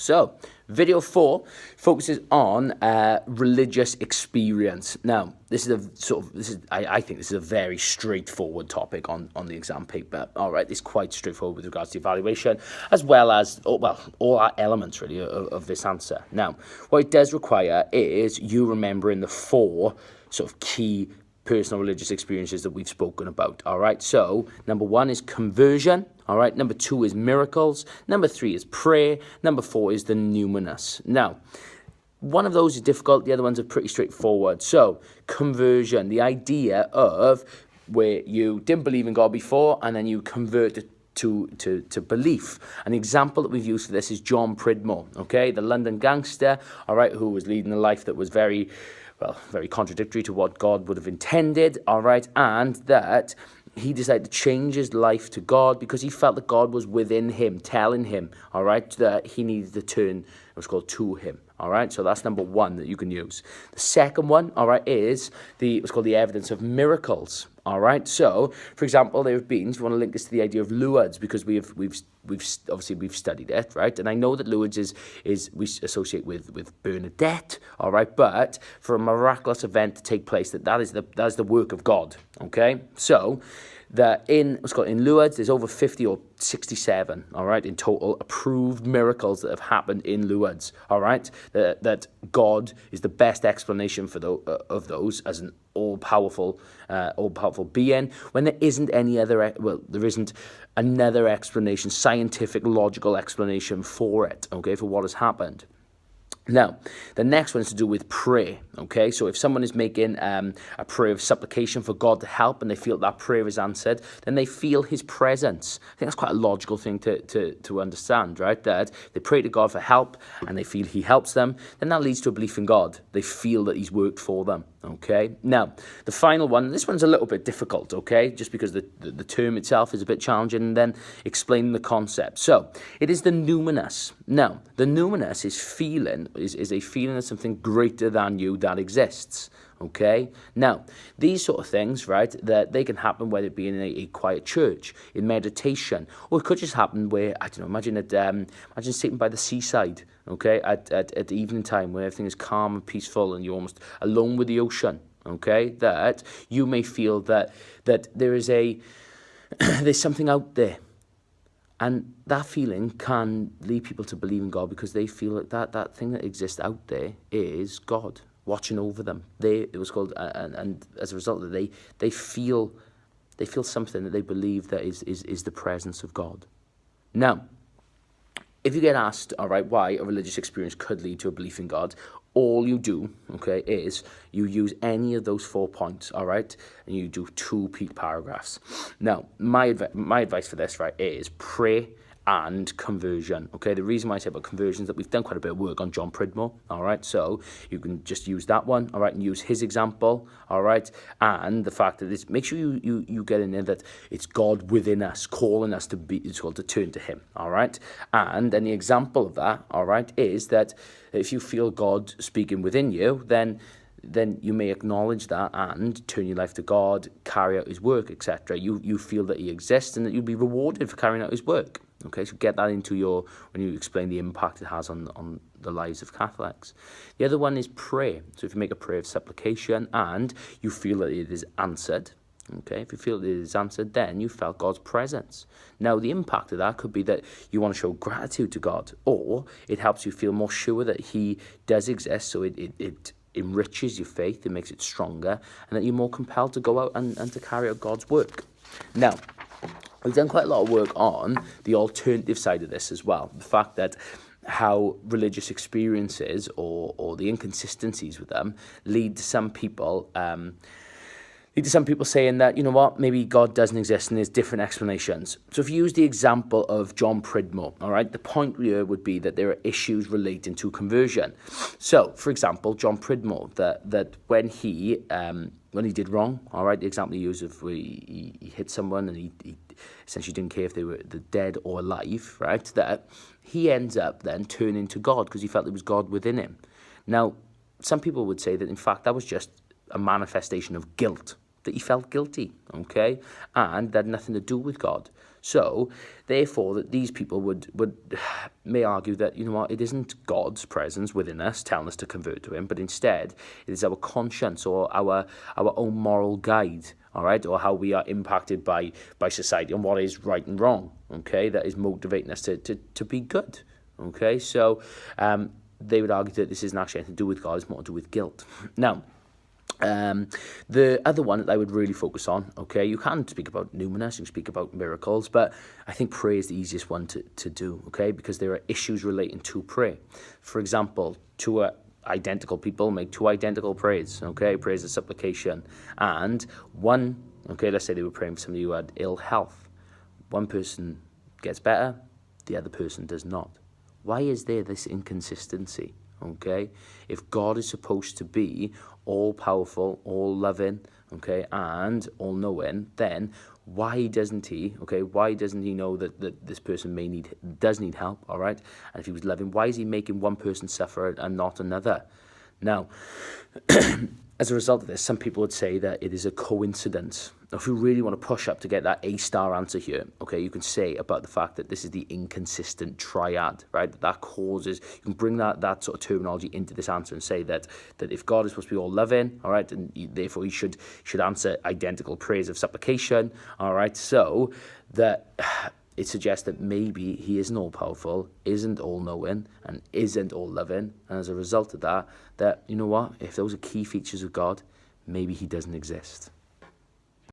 So, video 4 focuses on religious experience. Now, I think this is a very straightforward topic on the exam paper. All right, it's quite straightforward with regards to evaluation, as well as, all our elements, really, of this answer. Now, what it does require is you remembering the 4 sort of key personal religious experiences that we've spoken about. All right, so number 1 is conversion. All right, number 2 is miracles. Number 3 is prayer. Number 4 is the numinous. Now, one of those is difficult. The other ones are pretty straightforward. So, conversion, the idea of where you didn't believe in God before and then you converted to belief. An example that we've used for this is John Pridmore, okay, the London gangster, all right, who was leading a life that was very contradictory to what God would have intended, all right, and that he decided to change his life to God because he felt that God was within him, telling him, all right, that he needed to turn, what's called, to him, all right, so that's number 1 that you can use. The second one, all right, is what's called the evidence of miracles, all right, so, for example, there have been, if you want to link this to the idea of Lourdes, because we've studied it, right? And I know that Lourdes is we associate with Bernadette, all right? But for a miraculous event to take place, that is the work of God, okay? So in Lourdes, there's over 50 or 67, all right, in total approved miracles that have happened in Lourdes, all right? That God is the best explanation for of those as an all-powerful being, when there isn't there isn't another explanation, scientific, logical explanation for it, okay, for what has happened. Now, the next one is to do with prayer, okay? So if someone is making a prayer of supplication for God to help and they feel that prayer is answered, then they feel his presence. I think that's quite a logical thing to understand, right? That they pray to God for help and they feel he helps them, then that leads to a belief in God. They feel that he's worked for them, okay? Now, the final one, this one's a little bit difficult, okay? Just because the term itself is a bit challenging, and then explaining the concept. So, it is the numinous. Now, the numinous is a feeling of something greater than you that exists, okay? Now, these sort of things, right, that they can happen whether it be in a quiet church, in meditation, or it could just happen where, I don't know, imagine sitting by the seaside, okay, at the evening time where everything is calm and peaceful and you're almost alone with the ocean, okay, that you may feel that there is there's something out there. And that feeling can lead people to believe in God because they feel like that thing that exists out there is God watching over them. It was called, and as a result of that, they feel something that they believe that is the presence of God. Now, if you get asked, all right, why a religious experience could lead to a belief in God, all you do, okay, is you use any of those 4 points, all right, and you do 2 peak paragraphs. Now, my advice for this, right, is pray and conversion, okay? The reason why I say about conversion is that we've done quite a bit of work on John Pridmore, all right? So you can just use that one, all right, and use his example, all right? And the fact that make sure you get in there that it's God within us, calling us to turn to him, all right? And then the example of that, all right, is that if you feel God speaking within you, then you may acknowledge that and turn your life to God, carry out his work, etc. You feel that he exists and that you'll be rewarded for carrying out his work. Okay, so get that into when you explain the impact it has on the lives of Catholics. The other one is prayer. So if you make a prayer of supplication and you feel that it is answered, okay, if you feel that it is answered, then you felt God's presence. Now, the impact of that could be that you want to show gratitude to God, or it helps you feel more sure that he does exist, so it enriches your faith, it makes it stronger, and that you're more compelled to go out and to carry out God's work. Now, we've done quite a lot of work on the alternative side of this as well. The fact that how religious experiences or the inconsistencies with them lead to some people saying that, you know what, maybe God doesn't exist and there's different explanations. So if you use the example of John Pridmore, all right, the point here would be that there are issues relating to conversion. So, for example, John Pridmore, that when he did wrong, all right, the example he used of where he hit someone and he essentially didn't care if they were dead or alive, right, that he ends up then turning to God because he felt there was God within him. Now, some people would say that, in fact, that was just a manifestation of guilt, that he felt guilty, okay, and that had nothing to do with God. So, therefore, that these people would may argue that, you know what, it isn't God's presence within us telling us to convert to him, but instead it is our conscience or our own moral guide, all right, or how we are impacted by society and what is right and wrong, okay, that is motivating us to be good, okay. So they would argue that this isn't actually anything to do with God, it's more to do with guilt. Now, the other one that I would really focus on, okay, you can speak about numinous, you can speak about miracles, but I think prayer is the easiest one to do, okay, because there are issues relating to prayer. For example, two identical people make two identical prayers, okay, prayers of supplication, and one, okay, let's say they were praying for somebody who had ill health. One person gets better, the other person does not. Why is there this inconsistency? Okay, if God is supposed to be all-powerful, all-loving, okay, and all-knowing, then why doesn't he, okay, why doesn't he know that this person does need help, all right? And if he was loving, why is he making one person suffer and not another? Now, as a result of this, some people would say that it is a coincidence. Now, if you really want to push up to get that A-star answer here, okay, you can say about the fact that this is the inconsistent triad, right? That causes, you can bring that sort of terminology into this answer and say that if God is supposed to be all loving, all right, and therefore he should answer identical prayers of supplication, all right, so that it suggests that maybe he isn't all-powerful, isn't all-knowing, and isn't all-loving, and as a result of that, you know what, if those are key features of God, maybe he doesn't exist.